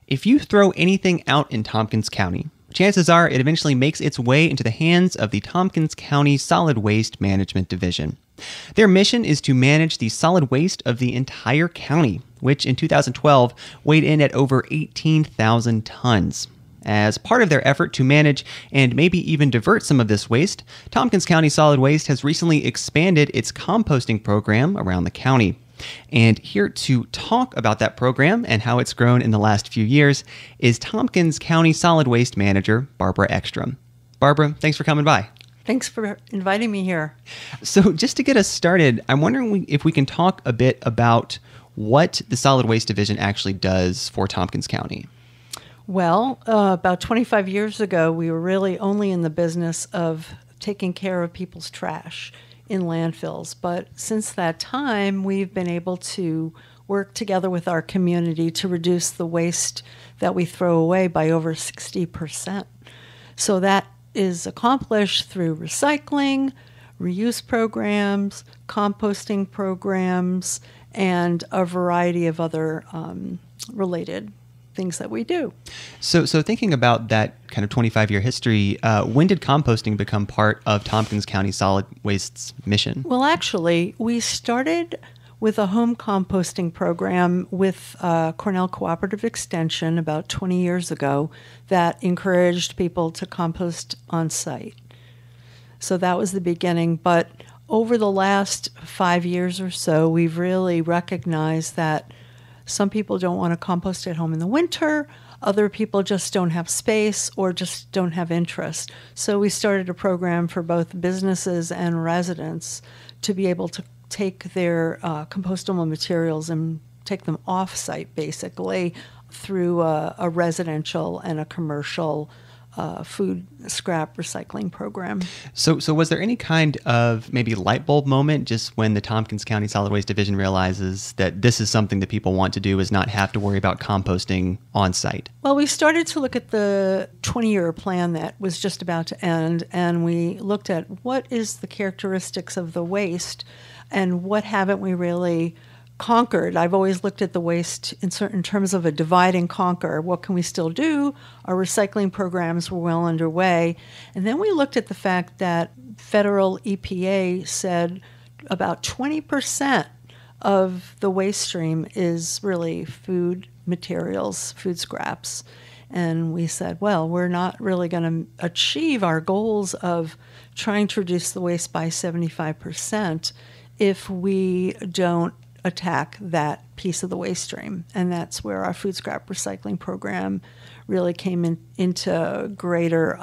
If you throw anything out in Tompkins County, chances are it eventually makes its way into the hands of the Tompkins County Solid Waste Management Division. Their mission is to manage the solid waste of the entire county, which in 2012 weighed in at over 18,000 tons. As part of their effort to manage and maybe even divert some of this waste, Tompkins County Solid Waste has recently expanded its composting program around the county. And here to talk about that program and how it's grown in the last few years is Tompkins County Solid Waste Manager Barbara Ekstrom. Barbara, thanks for coming by. Thanks for inviting me here. So just to get us started, I'm wondering if we can talk a bit about what the Solid Waste Division actually does for Tompkins County. Well, about 25 years ago, we were really only in the business of taking care of people's trash in landfills. But since that time, we've been able to work together with our community to reduce the waste that we throw away by over 60%. So that is accomplished through recycling, reuse programs, composting programs, and a variety of other related things that we do. So thinking about that kind of 25-year history, when did composting become part of Tompkins County Solid Waste's mission? Well, actually, we started with a home composting program with Cornell Cooperative Extension about 20 years ago that encouraged people to compost on site. So that was the beginning. But over the last 5 years or so, we've really recognized that some people don't want to compost at home in the winter. Other people just don't have space or just don't have interest. So we started a program for both businesses and residents to be able to take their compostable materials and take them off-site, basically, through a residential and a commercial food scrap recycling program. So was there any kind of maybe light bulb moment just when the Tompkins County Solid Waste Division realizes that this is something that people want to do, is not have to worry about composting on site? Well, we started to look at the 20-year plan that was just about to end, and we looked at what is the characteristics of the waste and what haven't we really conquered. I've always looked at the waste in certain terms of a divide and conquer. What can we still do? Our recycling programs were well underway. And then we looked at the fact that federal EPA said about 20% of the waste stream is really food materials, food scraps. And we said, well, we're not really going to achieve our goals of trying to reduce the waste by 75% if we don't attack that piece of the waste stream. And that's where our food scrap recycling program really came into greater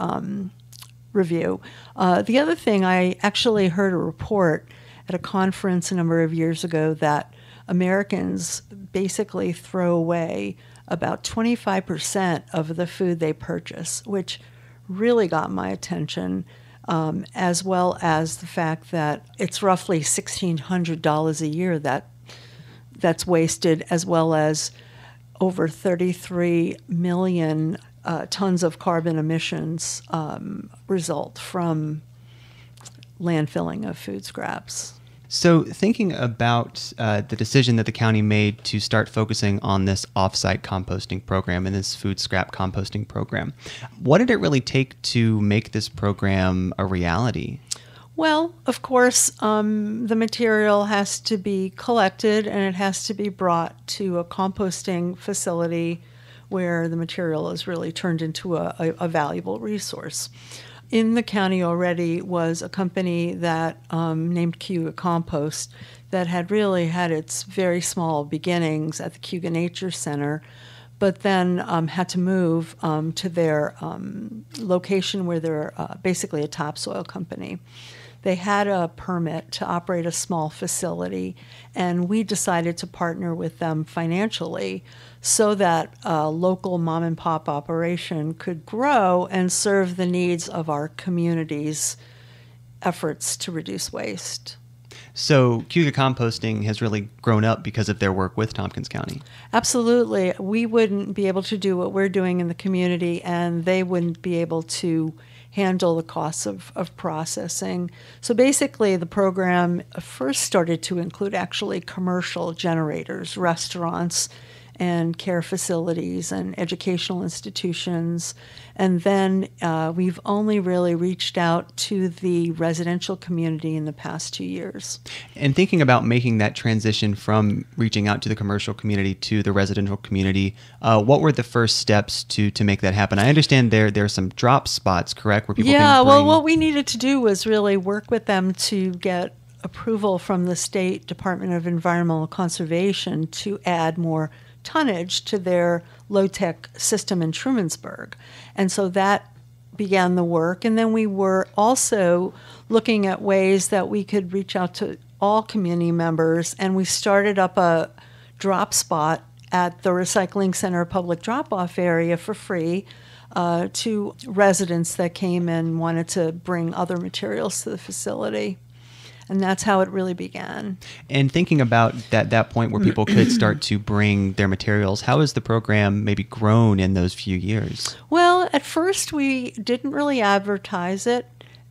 review. The other thing, I actually heard a report at a conference a number of years ago that Americans basically throw away about 25% of the food they purchase, which really got my attention, as well as the fact that it's roughly $1,600 a year that's wasted, as well as over 33 million tons of carbon emissions result from landfilling of food scraps. So thinking about the decision that the county made to start focusing on this off-site composting program and this food scrap composting program, what did it really take to make this program a reality? Well, of course, the material has to be collected and it has to be brought to a composting facility where the material is really turned into a valuable resource. In the county already was a company that named Cayuga Compost that had really had its very small beginnings at the Cayuga Nature Center, but then had to move to their location where they're basically a topsoil company. They had a permit to operate a small facility, and we decided to partner with them financially so that a local mom-and-pop operation could grow and serve the needs of our community's efforts to reduce waste. So Cayuga Composting has really grown up because of their work with Tompkins County. Absolutely. We wouldn't be able to do what we're doing in the community, and they wouldn't be able to handle the costs of processing. So basically, the program first started to include actually commercial generators, restaurants, and care facilities and educational institutions. And then we've only really reached out to the residential community in the past 2 years. And thinking about making that transition from reaching out to the commercial community to the residential community, what were the first steps to make that happen? I understand there are some drop spots, correct, where people can well, what we needed to do was really work with them to get approval from the State Department of Environmental Conservation to add more tonnage to their low-tech system in Trumansburg. And so that began the work. And then we were also looking at ways that we could reach out to all community members, and we started up a drop spot at the Recycling Center public drop-off area for free to residents that came and wanted to bring other materials to the facility. And that's how it really began. And thinking about that point where people could start to bring their materials, how has the program maybe grown in those few years? Well, at first we didn't really advertise it,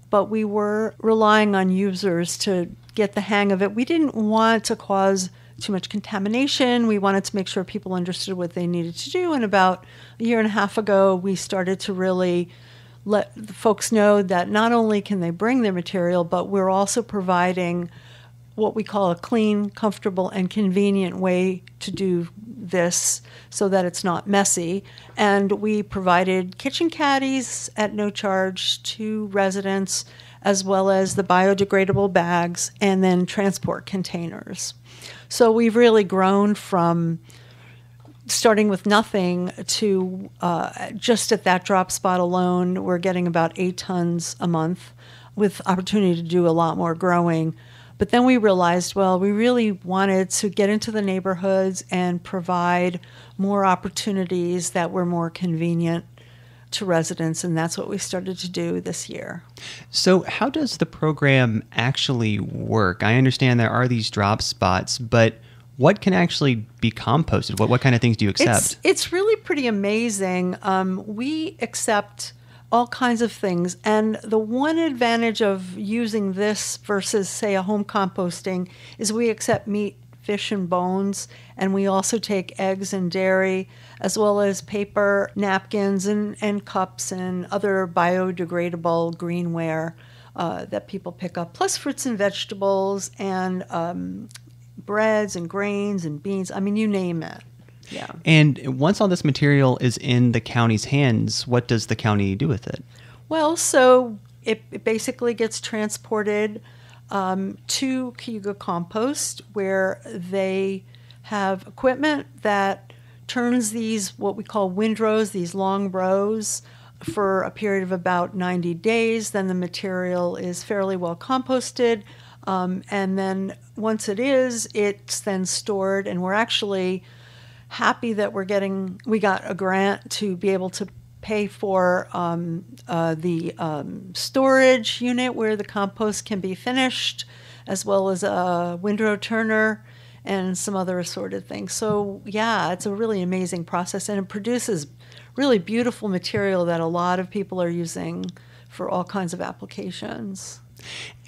but we were relying on users to get the hang of it. We didn't want to cause too much contamination. We wanted to make sure people understood what they needed to do. And about a year and a half ago, we started to really let the folks know that not only can they bring their material, but we're also providing what we call a clean, comfortable, and convenient way to do this so that it's not messy. And we provided kitchen caddies at no charge to residents, as well as the biodegradable bags and then transport containers. So we've really grown from starting with nothing to just at that drop spot alone, we're getting about 8 tons a month with opportunity to do a lot more growing. But then we realized, well, we really wanted to get into the neighborhoods and provide more opportunities that were more convenient to residents, and that's what we started to do this year. So how does the program actually work? I understand there are these drop spots, but what can actually be composted? What kind of things do you accept? It's really pretty amazing. We accept all kinds of things. And the one advantage of using this versus, say, a home composting is we accept meat, fish, and bones. And we also take eggs and dairy, as well as paper, napkins, and cups, and other biodegradable greenware that people pick up, plus fruits and vegetables and breads and grains and beans. I mean, you name it. Yeah. And once all this material is in the county's hands, what does the county do with it? Well, so it basically gets transported to Cayuga Compost, where they have equipment that turns these, what we call windrows, these long rows, for a period of about 90 days. Then the material is fairly well composted. And then once it's then stored, and we're actually happy that we got a grant to be able to pay for the storage unit where the compost can be finished, as well as a windrow turner and some other assorted things. So yeah, it's a really amazing process, and it produces really beautiful material that a lot of people are using for all kinds of applications.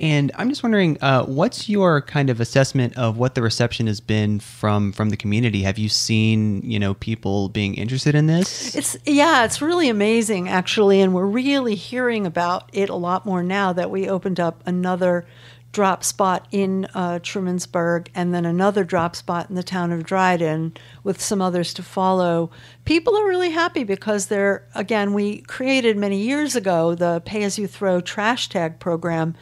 And I'm just wondering, what's your kind of assessment of what the reception has been from the community? Have you seen, people being interested in this? It's really amazing, actually, and we're really hearing about it a lot more now that we opened up another drop spot in Trumansburg and then another drop spot in the town of Dryden with some others to follow. People are really happy because we created many years ago the pay-as-you-throw trash tag program,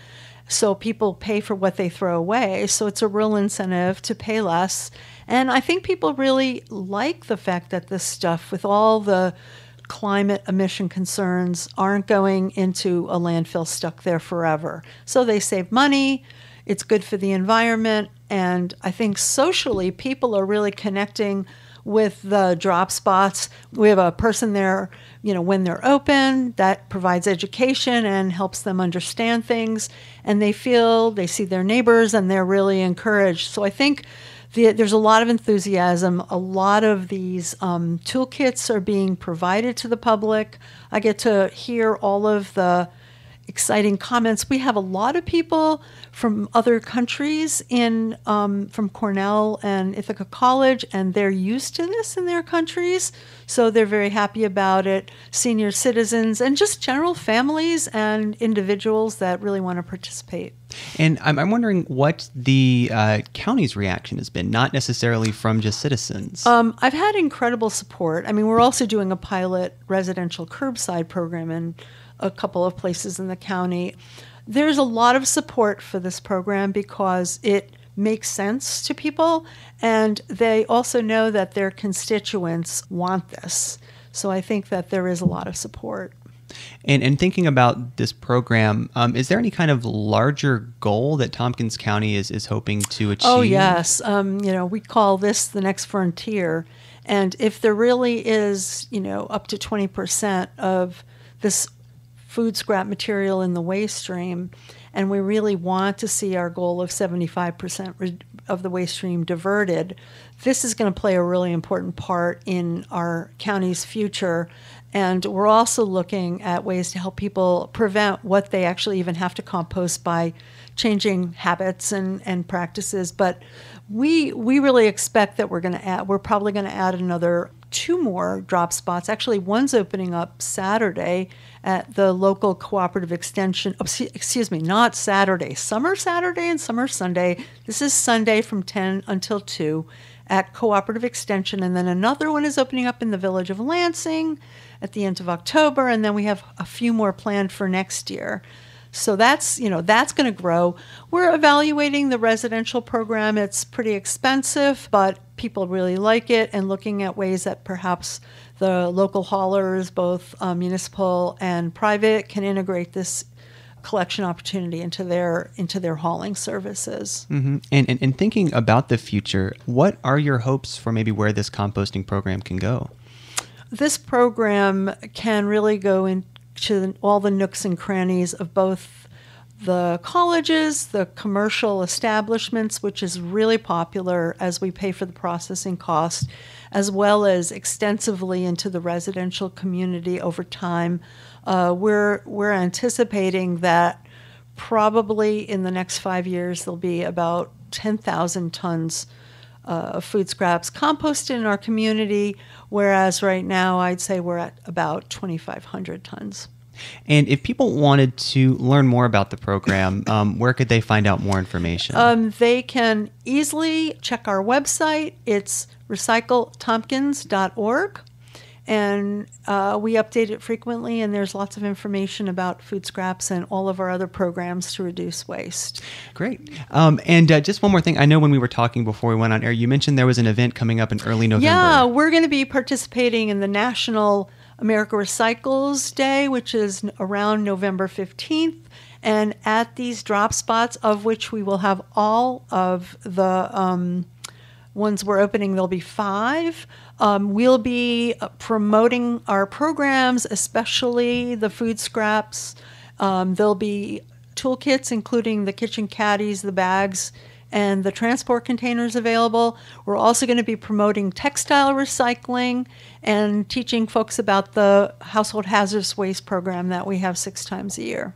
so people pay for what they throw away. So it's a real incentive to pay less. And I think people really like the fact that this stuff, with all the climate emission concerns, aren't going into a landfill stuck there forever. So they save money, it's good for the environment, and I think socially people are really connecting with the drop spots. We have a person there, when they're open, that provides education and helps them understand things, and they see their neighbors and they're really encouraged. So I think there's a lot of enthusiasm. A lot of these toolkits are being provided to the public. I get to hear all of the exciting comments. We have a lot of people from other countries from Cornell and Ithaca College, and they're used to this in their countries, so they're very happy about it. Senior citizens and just general families and individuals that really want to participate. And I'm wondering what the county's reaction has been, not necessarily from just citizens. I've had incredible support. I mean, we're also doing a pilot residential curbside program in a couple of places in the county. There's a lot of support for this program because it makes sense to people, and they also know that their constituents want this. So I think that there is a lot of support. And thinking about this program, is there any kind of larger goal that Tompkins County is hoping to achieve? Oh, yes. We call this the next frontier. And if there really is, up to 20% of this food scrap material in the waste stream, and we really want to see our goal of 75% of the waste stream diverted, this is going to play a really important part in our county's future. And we're also looking at ways to help people prevent what they actually even have to compost by changing habits and practices. But we really expect that we're probably going to add another 2 more drop spots. Actually, one's opening up Saturday at the local cooperative extension. Not Saturday. Summer Saturday and summer Sunday. This is Sunday from 10 until 2 at Cooperative Extension. And then another one is opening up in the village of Lansing at the end of October. And then we have a few more planned for next year. So that's going to grow. We're evaluating the residential program. It's pretty expensive, but people really like it, and looking at ways that perhaps the local haulers, both municipal and private, can integrate this collection opportunity into their hauling services. Mm-hmm. And thinking about the future, what are your hopes for maybe where this composting program can go? This program can really go into all the nooks and crannies of both the colleges, the commercial establishments, which is really popular as we pay for the processing cost, as well as extensively into the residential community over time. We're anticipating that probably in the next 5 years there'll be about 10,000 tons of food scraps composted in our community, whereas right now I'd say we're at about 2,500 tons. And if people wanted to learn more about the program, where could they find out more information? They can easily check our website. It's recycletompkins.org. And we update it frequently, and there's lots of information about food scraps and all of our other programs to reduce waste. Great. And just one more thing. I know when we were talking before we went on air, you mentioned there was an event coming up in early November. Yeah, we're going to be participating in the National America Recycles Day, which is around November 15th. And at these drop spots, of which we will have all of the ones we're opening, there'll be 5. We'll be promoting our programs, especially the food scraps. There'll be toolkits, including the kitchen caddies, the bags, and the transport containers available. We're also going to be promoting textile recycling and teaching folks about the household hazardous waste program that we have 6 times a year.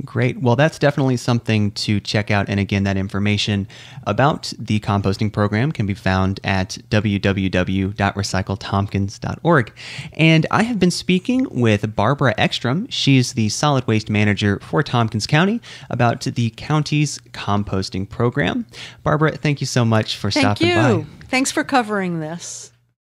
Great. Well, that's definitely something to check out. And again, that information about the composting program can be found at www.recycletompkins.org. And I have been speaking with Barbara Ekstrom. She's the solid waste manager for Tompkins County about the county's composting program. Barbara, thank you so much for stopping by. Thank you. Thanks for covering this.